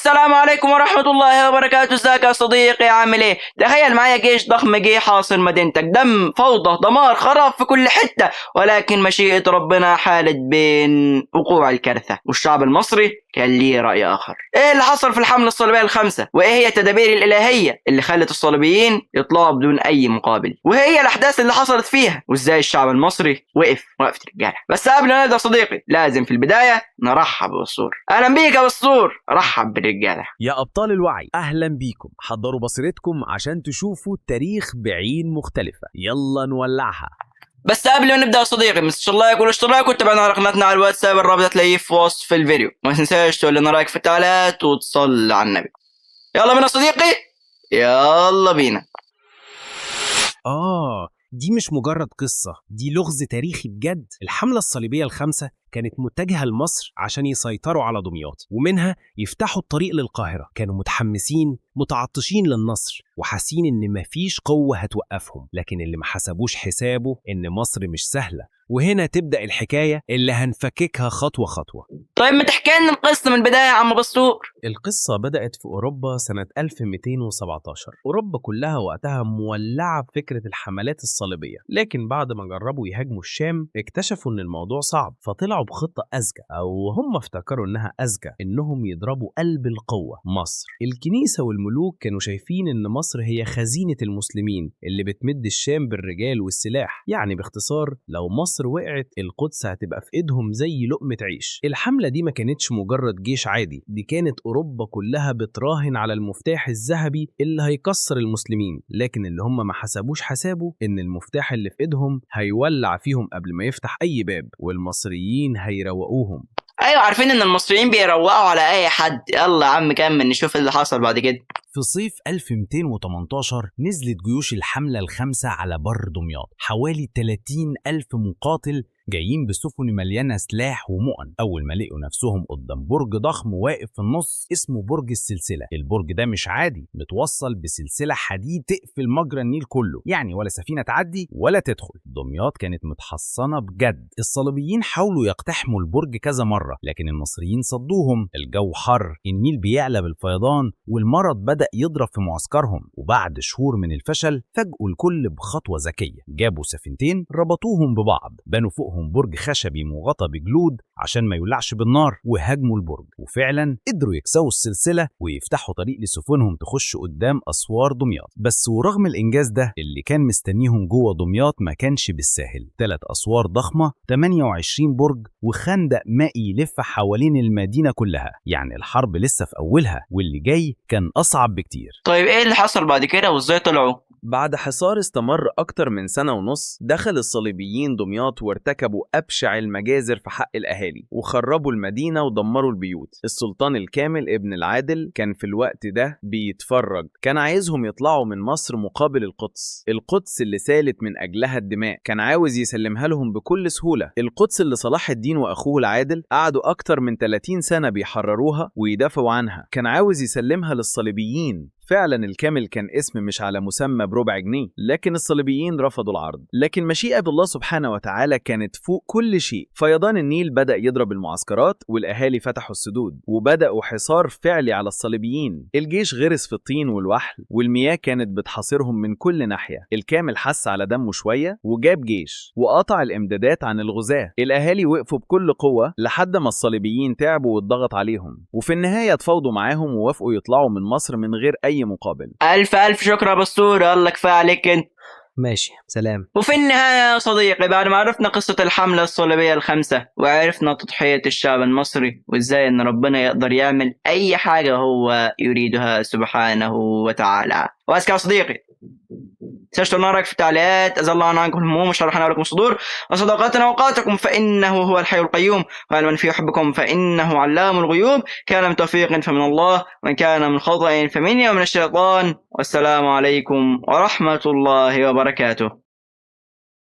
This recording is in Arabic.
السلام عليكم ورحمة الله وبركاته. ازيك يا صديقي؟ عامل ايه؟ تخيل معايا جيش ضخم جه حاصر مدينتك، دم، فوضى، دمار، خراب في كل حتة، ولكن مشيئة ربنا حالت بين وقوع الكارثة، والشعب المصري كان ليه رأي آخر. ايه اللي حصل في الحملة الصليبية الخامسة؟ وايه هي التدابير الإلهية اللي خلت الصليبيين يطلعوا بدون أي مقابل؟ وهي الأحداث اللي حصلت فيها؟ وازاي الشعب المصري وقفة رجالة؟ بس قبل ما نبدأ صديقي لازم في البداية نرحب بالأسطور. أهلا بيك يا أسطور. رحب بالرجالة يا أبطال الوعي، أهلا بيكم. حضروا بصيرتكم عشان تشوفوا التاريخ بعين مختلفة. يلا نولعها. بس قبل ما نبدا يا صديقي ما تنساش اللايك والاشتراك وتتابعنا على قناتنا على الواتساب، الرابط هتلاقيه في وصف الفيديو. ما تنساش تقول لنا رايك في التعليقات وتصلي على النبي. يلا بينا صديقي، يلا بينا. دي مش مجرد قصة، دي لغز تاريخي بجد. الحملة الصليبية الخامسة كانت متجهة لمصر عشان يسيطروا على دمياط ومنها يفتحوا الطريق للقاهرة. كانوا متحمسين متعطشين للنصر وحاسين ان مفيش قوة هتوقفهم، لكن اللي ما حسبوش حسابه ان مصر مش سهلة. وهنا تبدأ الحكاية اللي هنفككها خطوة خطوة. طيب ما تحكي لنا القصة من البداية يا عم بسطور. القصة بدأت في أوروبا سنة 1217. أوروبا كلها وقتها مولعة بفكرة الحملات الصليبية، لكن بعد ما جربوا يهاجموا الشام اكتشفوا ان الموضوع صعب، فطلعوا بخطة أذكى، أو هم افتكروا انها أذكى، انهم يضربوا قلب القوة مصر. الكنيسة والملوك كانوا شايفين ان مصر هي خزينة المسلمين اللي بتمد الشام بالرجال والسلاح. يعني باختصار لو مصر وقعت القدس هتبقى في ايدهم زي لقمة عيش. الحملة دي ما كانتش مجرد جيش عادي، دي كانت أوروبا كلها بتراهن على المفتاح الذهبي اللي هيكسر المسلمين، لكن اللي هم ما حسبوش حسابه ان المفتاح اللي في ايدهم هيولع فيهم قبل ما يفتح اي باب، والمصريين هيروقوهم. ايوه عارفين ان المصريين بيروقوا على اي حد. يلا يا عم كمل نشوف اللي حصل بعد كده. في صيف 1218 نزلت جيوش الحملة الخامسة على بر دمياط، حوالي 30,000 مقاتل جايين بسفن مليانة سلاح ومؤن. أول ما لقوا نفسهم قدام برج ضخم واقف في النص اسمه برج السلسلة. البرج ده مش عادي، متوصل بسلسلة حديد تقفل مجرى النيل كله، يعني ولا سفينة تعدي ولا تدخل. دمياط كانت متحصنة بجد. الصليبيين حاولوا يقتحموا البرج كذا مرة، لكن المصريين صدوهم. الجو حر، النيل بيعلى بالفيضان، والمرض بدأ يضرب في معسكرهم. وبعد شهور من الفشل فاجئوا الكل بخطوة ذكية، جابوا سفينتين ربطوهم ببعض، بنوا فوقهم برج خشبي مغطى بجلود عشان ما يولعش بالنار، وهاجموا البرج. وفعلا قدروا يكسروا السلسلة ويفتحوا طريق لسفنهم تخش قدام أسوار دمياط. بس ورغم الإنجاز ده اللي كان مستنيهم جوه دمياط ما كانش بالساهل. 3 أسوار ضخمة، 28 برج، وخندق مائي يلف حوالين المدينة كلها. يعني الحرب لسه في أولها، واللي جاي كان أصعب بكتير. طيب ايه اللي حصل بعد كده وازاي طلعوا؟ بعد حصار استمر أكتر من سنة ونص، دخل الصليبيين دمياط وارتكبوا أبشع المجازر في حق الأهالي، وخربوا المدينة ودمروا البيوت. السلطان الكامل ابن العادل كان في الوقت ده بيتفرج، كان عايزهم يطلعوا من مصر مقابل القدس اللي سالت من أجلها الدماء، كان عاوز يسلمها لهم بكل سهولة. القدس اللي صلاح الدين وأخوه العادل قعدوا أكتر من 30 سنة بيحرروها ويدافعوا عنها، كان عاوز يسلمها للصليبيين. فعلا الكامل كان اسم مش على مسمى بربع جنيه، لكن الصليبيين رفضوا العرض. لكن مشيئة الله سبحانه وتعالى كانت فوق كل شيء. فيضان النيل بدأ يضرب المعسكرات، والأهالي فتحوا السدود وبدأوا حصار فعلي على الصليبيين. الجيش غرس في الطين والوحل، والمياه كانت بتحاصرهم من كل ناحية. الكامل حس على دمه شوية وجاب جيش وقطع الإمدادات عن الغزاة. الأهالي وقفوا بكل قوة لحد ما الصليبيين تعبوا واتضغط عليهم، وفي النهاية تفاوضوا معاهم ووافقوا يطلعوا من مصر من غير أي مقابل. ألف شكر يا بسطور. يلا كفاية عليك انت. ماشي، سلام. وفي النهاية يا صديقي بعد ما عرفنا قصة الحملة الصليبية الخامسة وعرفنا تضحية الشعب المصري وإزاي إن ربنا يقدر يعمل أي حاجة هو يريدها سبحانه وتعالى، وأذكى يا صديقي تنساش رايك في التعليقات. أزال الله عنكم الهموم وشرحنا لكم الصدور وصدقاتنا وقاتكم فإنه هو الحي القيوم، وقال من في يحبكم فإنه علام الغيوب. كان من توفيق فمن الله، وإن كان من خطأ فمني ومن الشيطان. والسلام عليكم ورحمة الله وبركاته.